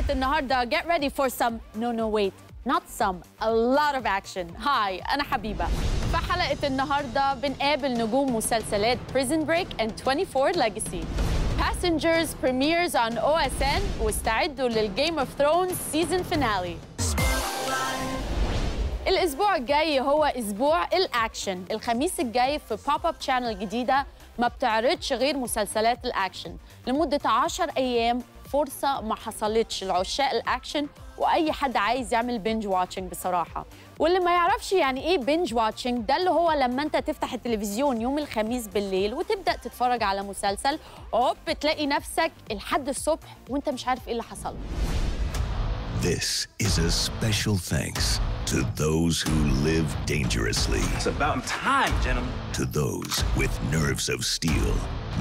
حلقة النهاردة get ready for some no wait not some a lot of action. هاي أنا حبيبة. في حلقة النهاردة بنقابل نجوم مسلسلات Prison Break and 24 Legacy. Passengers premieres on OSN واستعدوا للجيم اوف ثرونز سيزون فينالي. الأسبوع الجاي هو أسبوع الأكشن. الخميس الجاي في بوب اب شانل جديدة ما بتعرضش غير مسلسلات الأكشن لمدة 10 أيام. فرصة ما حصلتش لعشاق الأكشن وأي حد عايز يعمل بينج واتشنج بصراحة. واللي ما يعرفش يعني إيه بينج واتشنج ده اللي هو لما أنت تفتح التلفزيون يوم الخميس بالليل وتبدأ تتفرج على مسلسل بتلاقي نفسك لحد الصبح وأنت مش عارف إيه اللي حصل. This is a special thanks to those who live dangerously. It's about time, gentlemen. To those with nerves of steel,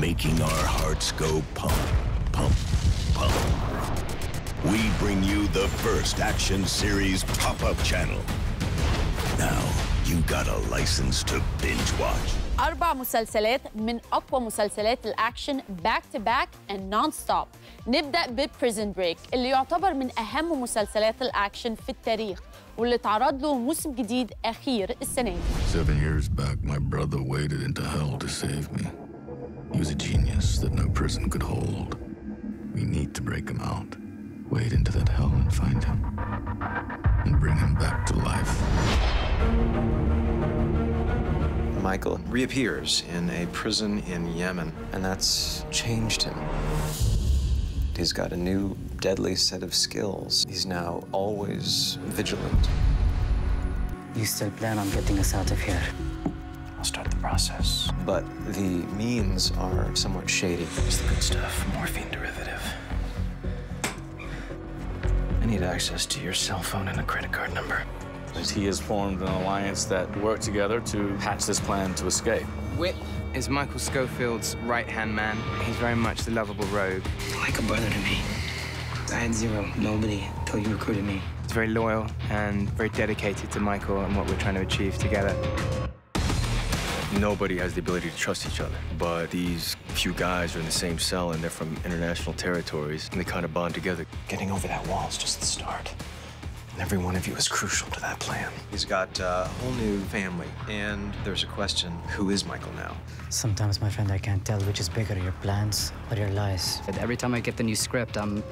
making our hearts go pump, pump, pump. We bring you the first action series pop-up channel. Now, you got a license to binge watch. 4 مسلسلات من أقوى مسلسلات الأكشن back to back and non-stop. نبدأ ببريزن بريك اللي يعتبر من أهم مسلسلات الأكشن في التاريخ واللي اتعرض له موسم جديد أخير السنة دي. 7 years back, my brother waded into hell to save me. He was a genius that no prison could hold. We need to break him out, wade into that hell and find him, and bring him back to life. Michael reappears in a prison in Yemen, and that's changed him. He's got a new deadly set of skills. He's now always vigilant. You still plan on getting us out of here? I'll start the process. But the means are somewhat shady. It's the good stuff, morphine derivative. I need access to your cell phone and a credit card number. He has formed an alliance that work together to hatch this plan to escape. Whit is Michael Schofield's right-hand man. He's very much the lovable rogue. Like a brother to me. I had zero, nobody, till you recruited me. He's very loyal and very dedicated to Michael and what we're trying to achieve together. Nobody has the ability to trust each other, but these few guys are in the same cell and they're from international territories, and they kind of bond together. Getting over that wall is just the start. Every one of you is crucial to that plan. He's got a whole new family, and there's a question, who is Michael now? Sometimes, my friend, I can't tell which is bigger, your plans or your lies. Every time I get the new script, I'm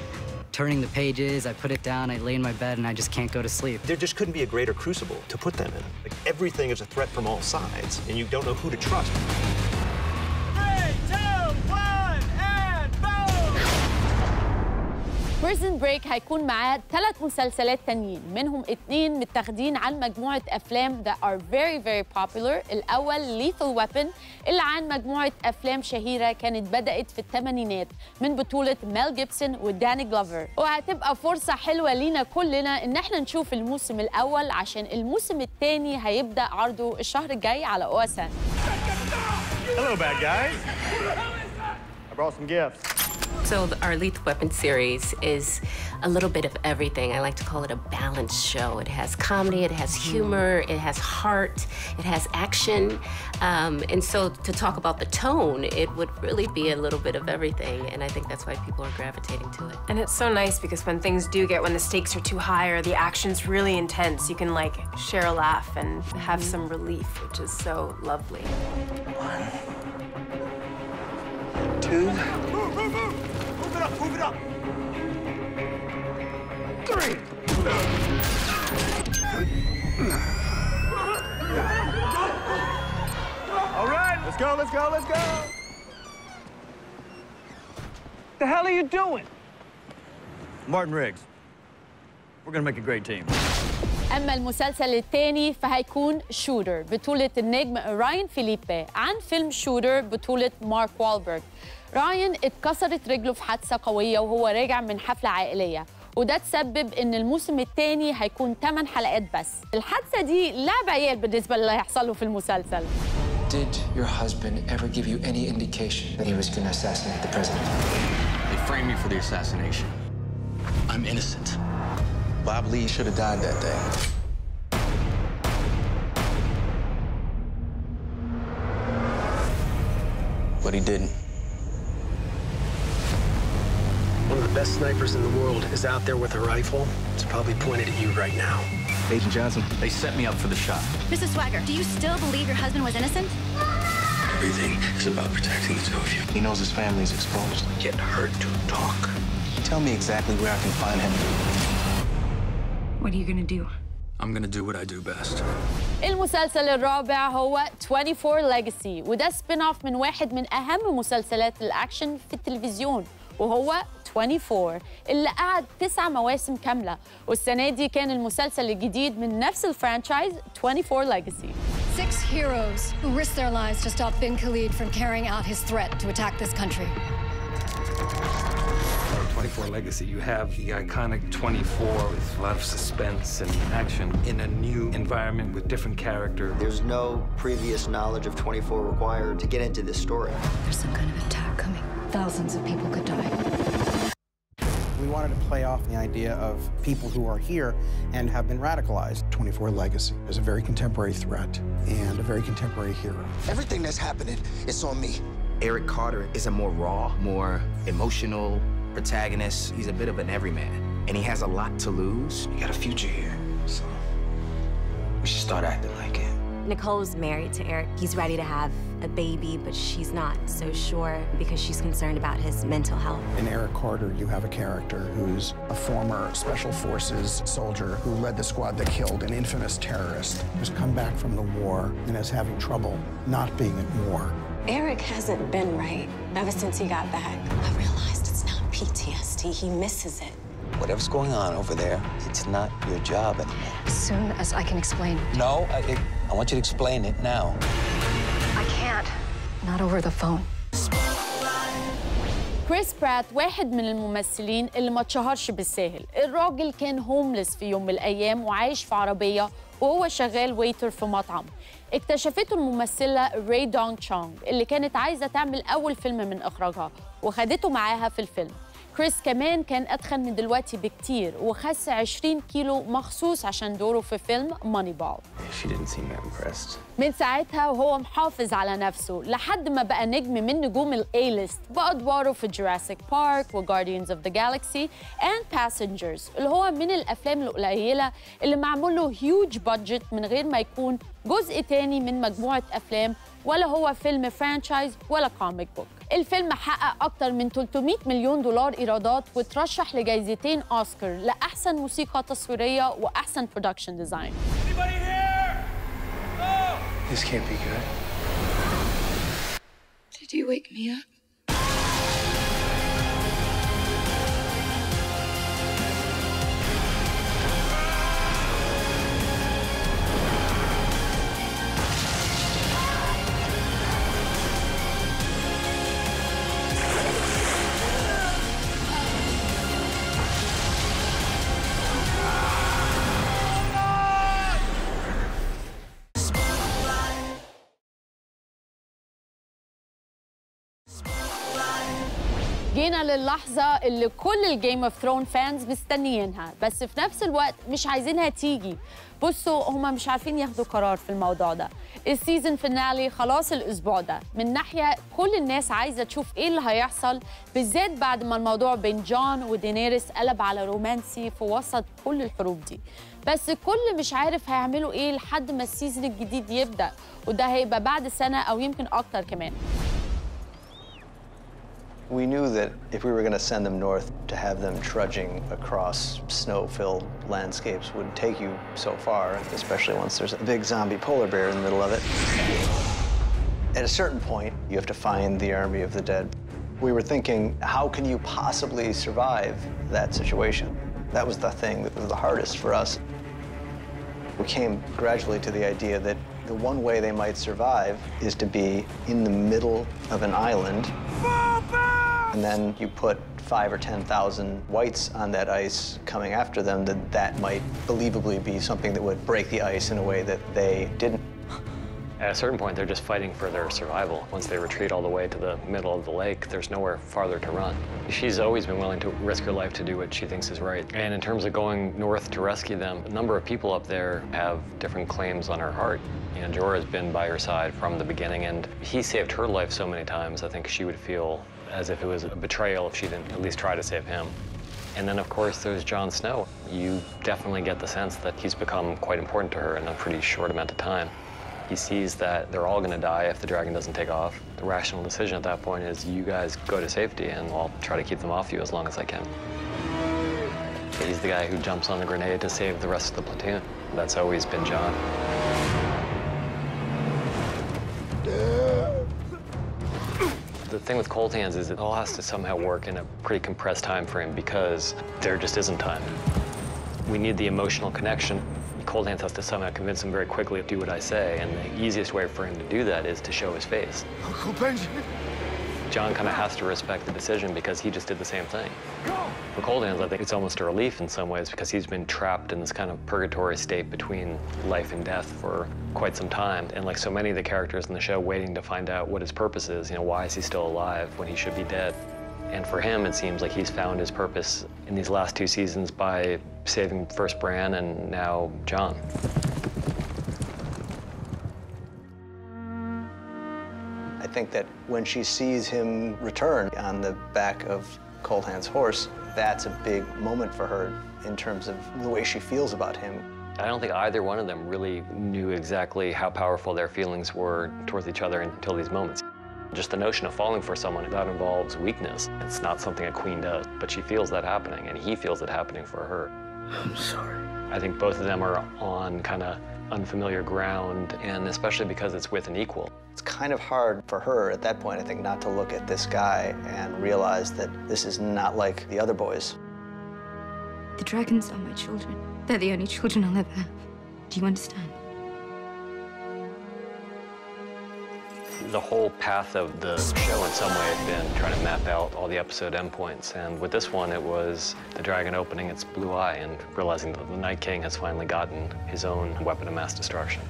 turning the pages, I put it down, I lay in my bed, and I just can't go to sleep. There just couldn't be a greater crucible to put them in. Like, everything is a threat from all sides, and you don't know who to trust. 3, 2, 1, and boom! بريزن بريك هيكون معاه 3 مسلسلات تانيين منهم 2 متاخدين عن مجموعة أفلام that are very very popular. الأول Lethal Weapon اللي عن مجموعة أفلام شهيرة كانت بدأت في الثمانينات من بطولة ميل جيبسون وداني جلوفر. وهتبقى فرصة حلوة لينا كلنا إن احنا نشوف الموسم الأول عشان الموسم الثاني هيبدأ عرضه الشهر الجاي على OSN. Hello, bad guys. I brought some gifts. So our Lethal Weapon series is a little bit of everything. I like to call it a balanced show. It has comedy, it has humor, it has heart, it has action. And so to talk about the tone, it would really be a little bit of everything. And I think that's why people are gravitating to it. And it's so nice because when the stakes are too high or the action's really intense, you can like share a laugh and have some relief, which is so lovely. 1, 2. Move it up! 3! All right, let's go! The hell are you doing? Martin Riggs. We're gonna make a great team. أما المسلسل الثاني فهيكون شوتر بطولة النجم راين فيليبي عن فيلم شوتر بطولة مارك والبرغ. راين اتكسرت رجله في حادثة قوية وهو راجع من حفلة عائلية وده تسبب إن الموسم الثاني هيكون 8 حلقات بس. الحادثة دي لعب عيال بالنسبة للي هيحصل له في المسلسل. Did your husband ever give you any indication that he was going to assassinate the president? They framed me for the assassination. I'm innocent. Bob Lee should have died that day. But he didn't. One of the best snipers in the world is out there with a rifle. It's probably pointed at you right now. Agent Johnson, they set me up for the shot. Mrs. Swagger, do you still believe your husband was innocent? Everything is about protecting the two of you. He knows his family's exposed. Get her to talk. Tell me exactly where I can find him. What are you gonna do? I'm gonna do what I do best. المسلسل الرابع هو 24 Legacy، وده سبين اوف من واحد من أهم مسلسلات الأكشن في التلفزيون، وهو 24 اللي قعد 9 مواسم كاملة، والسنة دي كان المسلسل الجديد من نفس الفرانشايز 24 Legacy. 6 heroes who risked their lives to stop bin Khalid from carrying out his threat to attack this country. 24 Legacy, you have the iconic 24 with a lot of suspense and action in a new environment with different characters. There's no previous knowledge of 24 required to get into this story. There's some kind of attack coming. Thousands of people could die. We wanted to play off the idea of people who are here and have been radicalized. 24 Legacy is a very contemporary threat and a very contemporary hero. Everything that's happening, it's on me. Eric Carter is a more raw, more emotional protagonist. He's a bit of an everyman, and he has a lot to lose. You got a future here, so we should start acting like it. Nicole's married to Eric. He's ready to have a baby, but she's not so sure because she's concerned about his mental health. In Eric Carter, you have a character who's a former Special Forces soldier who led the squad that killed an infamous terrorist, who's come back from the war and is having trouble not being at war. Eric hasn't been right ever since he got back. I realized it's not PTSD. He misses it. Whatever's going on over there, it's not your job anymore. As soon as I can explain. No, I want you to explain it now. I can't. Not over the phone. كريس برات واحد من الممثلين اللي ما اتشهرش بالساهل. الراجل كان هوملس في يوم من الأيام وعايش في عربية وهو شغال ويتر في مطعم. اكتشفته الممثلة راي دونغ تشونغ اللي كانت عايزة تعمل أول فيلم من إخراجها وخدته معاها في الفيلم. كريس كمان كان أتخن من دلوقتي بكتير وخس 20 كيلو مخصوص عشان دوره في فيلم ماني بال. She didn't seem impressed. من ساعتها وهو محافظ على نفسه لحد ما بقى نجم من نجوم الاي ليست بأدواره في جوراسيك بارك وجارديانز اوف ذا جالاكسي اند باسنجرز اللي هو من الأفلام القليلة اللي معمول له هيوج بادجت من غير ما يكون جزء تاني من مجموعة أفلام ولا هو فيلم فرانشايز ولا كوميك بوك. الفيلم حقق أكتر من 300 مليون دولار إيرادات وترشح لجائزتين أوسكار لأحسن موسيقى تصويرية وأحسن برودكشن ديزاين. This can't be good. Did you wake me up? جينا للحظة اللي كل الجيم اوف ثرون فانز مستنيينها بس في نفس الوقت مش عايزينها تيجي. بصوا هما مش عارفين ياخدوا قرار في الموضوع ده. السيزون فينالي خلاص الأسبوع ده. من ناحية كل الناس عايزة تشوف إيه اللي هيحصل بالذات بعد ما الموضوع بين جون ودينيريس قلب على رومانسي في وسط كل الحروب دي. بس الكل مش عارف هيعملوا إيه لحد ما السيزون الجديد يبدأ وده هيبقى بعد سنة أو يمكن أكتر كمان. We knew that if we were going to send them north, to have them trudging across snow-filled landscapes would take you so far, especially once there's a big zombie polar bear in the middle of it. At a certain point, you have to find the army of the dead. We were thinking, how can you possibly survive that situation? That was the thing that was the hardest for us. We came gradually to the idea that the one way they might survive is to be in the middle of an island. And then you put 5,000 or 10,000 whites on that ice coming after them, that might believably be something that would break the ice in a way that they didn't. At a certain point, they're just fighting for their survival. Once they retreat all the way to the middle of the lake, there's nowhere farther to run. She's always been willing to risk her life to do what she thinks is right. And in terms of going north to rescue them, a number of people up there have different claims on her heart. You know, Jorah's been by her side from the beginning, and he saved her life so many times, I think she would feel as if it was a betrayal if she didn't at least try to save him. And then, of course, there's Jon Snow. You definitely get the sense that he's become quite important to her in a pretty short amount of time. He sees that they're all going to die if the dragon doesn't take off. The rational decision at that point is you guys go to safety, and I'll try to keep them off you as long as I can. He's the guy who jumps on the grenade to save the rest of the platoon. That's always been Jon. The thing with Cold Hands is it all has to somehow work in a pretty compressed time frame because there just isn't time. We need the emotional connection. Cold Hands has to somehow convince him very quickly to do what I say, and the easiest way for him to do that is to show his face. Uncle Benjamin. Jon kind of has to respect the decision because he just did the same thing. For Cold Hands, I think it's almost a relief in some ways because he's been trapped in this kind of purgatory state between life and death for quite some time. And like so many of the characters in the show, waiting to find out what his purpose is, you know, why is he still alive when he should be dead? And for him, it seems like he's found his purpose in these last 2 seasons by saving first Bran and now Jon. I think that when she sees him return on the back of Cold Hand's horse, that's a big moment for her in terms of the way she feels about him. I don't think either one of them really knew exactly how powerful their feelings were towards each other until these moments. Just the notion of falling for someone, that involves weakness. It's not something a queen does, but she feels that happening, and he feels it happening for her. I'm sorry. I think both of them are on kind of unfamiliar ground, and especially because it's with an equal. It's kind of hard for her at that point, I think, not to look at this guy and realize that this is not like the other boys. The dragons are my children. They're the only children I'll ever have. Do you understand? The whole path of the show in some way had been trying to map out all the episode endpoints, and with this one it was the dragon opening its blue eye and realizing that the Night King has finally gotten his own weapon of mass destruction.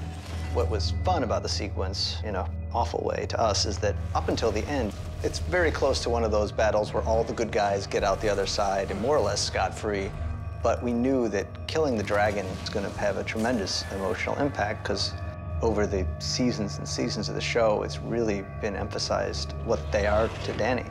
What was fun about the sequence, in an awful way to us, is that up until the end, it's very close to one of those battles where all the good guys get out the other side and more or less scot-free. But we knew that killing the dragon was going to have a tremendous emotional impact because over the seasons and seasons of the show, it's really been emphasized what they are to Dany.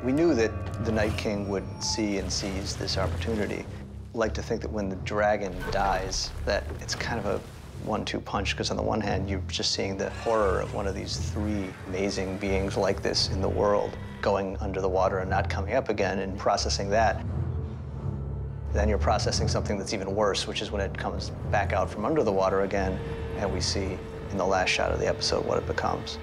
We knew that the Night King would see and seize this opportunity. I like to think that when the dragon dies, that it's kind of a 1-2 punch, because on the one hand, you're just seeing the horror of one of these 3 amazing beings like this in the world going under the water and not coming up again and processing that. Then you're processing something that's even worse, which is when it comes back out from under the water again, and we see in the last shot of the episode what it becomes.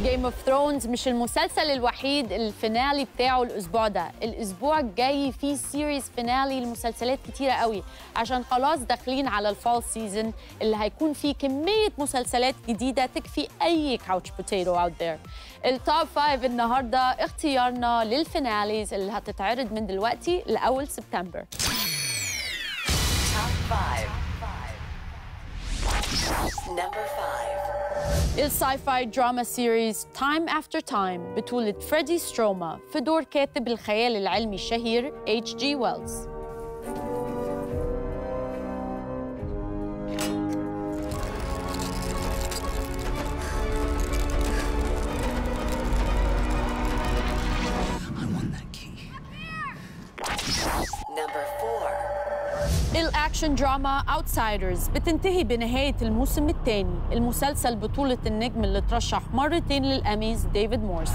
Game of Thrones مش المسلسل الوحيد الفينالي بتاعه الأسبوع ده. الأسبوع الجاي فيه سيريز فينالي لمسلسلات كتيرة قوي عشان خلاص داخلين على الفال سيزن اللي هيكون فيه كمية مسلسلات جديدة تكفي أي كاوتش بوتيتو اوت ذير. التوب 5 النهاردة اختيارنا للفيناليز اللي هتتعرض من دلوقتي لأول سبتمبر. Top 5. Number 5. الساي فاي دراما سيريز تايم افتر تايم بطولة فريدي ستروما في دور كاتب الخيال العلمي الشهير H.G. Wells. Number 4. الاكشن دراما اوتسايدرز بتنتهي بنهاية الموسم الثاني. المسلسل بطولة النجم اللي ترشح مرتين للأميز ديفيد مورس.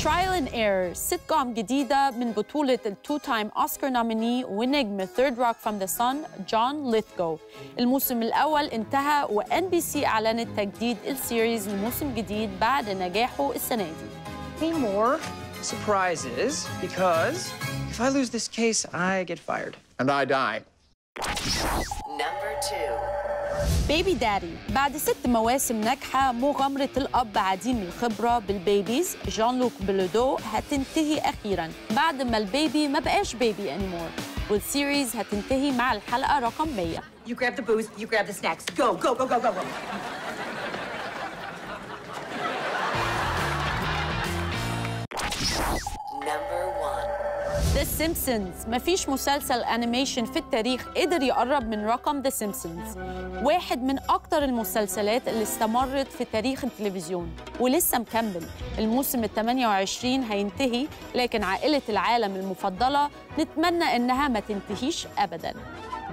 Trial and Error سيت كوم جديدة من بطولة التو تايم أوسكار نوميني ونجم Third Rock from the Sun جون ليثجو. الموسم الأول انتهى وNBC أعلنت تجديد السيريز لموسم جديد بعد نجاحه السنة دي. Any more surprises because if I lose this case, I get fired. And I die. Number 2. بيبي دادي بعد 6 مواسم ناجحة مغامرة الأب عديم الخبرة بالبيبيز جون لوك بلودو هتنتهي أخيراً بعد ما البيبي ما بقاش بيبي anymore. والسيريز هتنتهي مع الحلقة رقم 100. You grab the booze, you grab the snacks. Go, go, go, go, go, go. Number 1. The Simpsons. مفيش مسلسل أنيميشن في التاريخ قدر يقرب من رقم The Simpsons. واحد من أكتر المسلسلات اللي استمرت في تاريخ التلفزيون ولسه مكمل. الموسم ال28 هينتهي، لكن عائلة العالم المفضلة نتمنى إنها ما تنتهيش أبداً.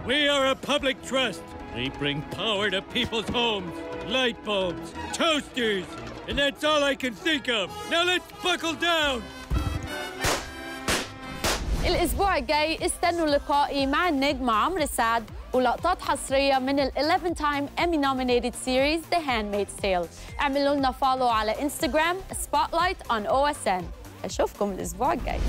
We are a public trust. We bring power to people's homes, light bulbs, toasters, and that's all I can think of. Now let's buckle down. الأسبوع الجاي استنوا لقائي مع النجم عمرو سعد ولقطات حصرية من ال 11-time Emmy nominated series The Handmaid's Tale. اعملوا لنا فولو على انستغرام Spotlight on OSN. أشوفكم الأسبوع الجاي.